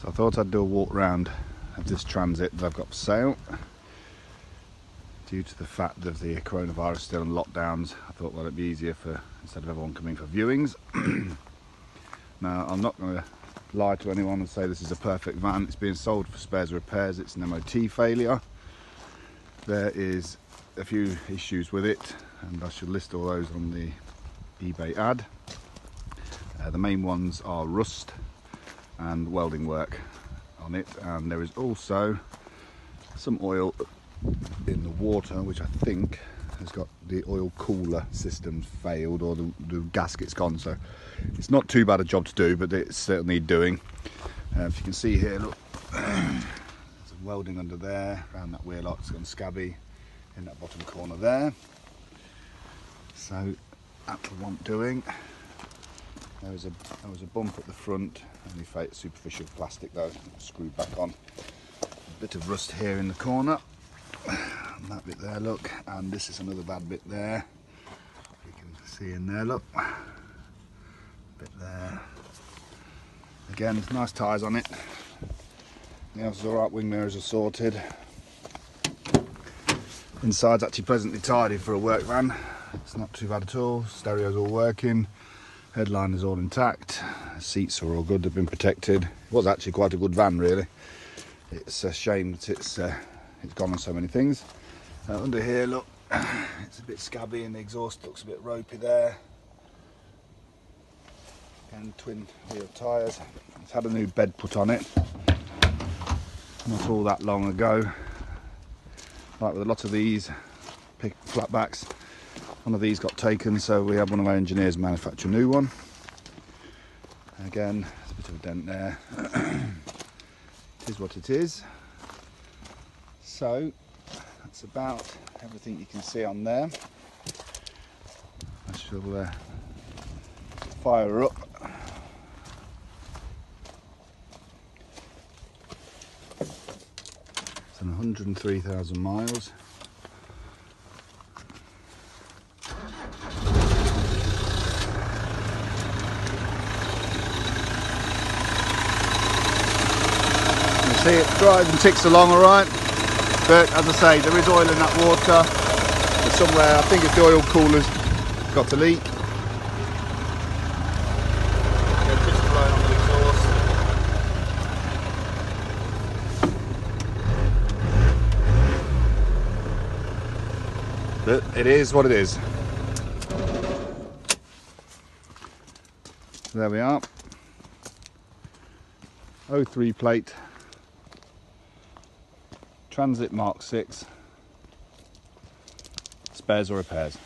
So I thought I'd do a walk round of this Transit that I've got for sale. Due to the fact that the coronavirus still in lockdowns, I thought, well, it'd be easier for, instead of everyone coming for viewings. Now, I'm not going to lie to anyone and say this is a perfect van. It's being sold for spares and repairs. It's an MOT failure. There is a few issues with it, and I should list all those on the eBay ad. The main ones are rust and welding work on it, and there is also some oil in the water, which I think has got the oil cooler system failed, or the gasket's gone. So it's not too bad a job to do, but it certainly needs doing. If you can see here, look, there's some welding under there around that wheel arc. It's gone scabby in that bottom corner there, so that'll want doing. There was a bump at the front, only superficial plastic though, screwed back on. A bit of rust here in the corner, and that bit there, look, and this is another bad bit there. You can see in there, look, bit there. Again, there's nice tyres on it. The else is alright, wing mirrors are sorted. Inside's actually pleasantly tidy for a work van. It's not too bad at all. Stereo's all working. Headline is all intact. Seats are all good, they've been protected. It was actually quite a good van, really. It's a shame that it's gone on so many things. Under here, look, it's a bit scabby and the exhaust looks a bit ropey there. And twin wheel tyres. It's had a new bed put on it not all that long ago. Like with a lot of these flatbacks, one of these got taken, so we had one of our engineers manufacture a new one. Again, there's a bit of a dent there. It is what it is. So that's about everything you can see on there. I shall fire her up. It's on 103,000 miles. See, it drives and ticks along all right, but as I say, there is oil in that water. But somewhere, I think it's the oil cooler's got a leak. Just blowing on the exhaust. But it is what it is. There we are. 03 plate. Transit Mark 6, spares or repairs.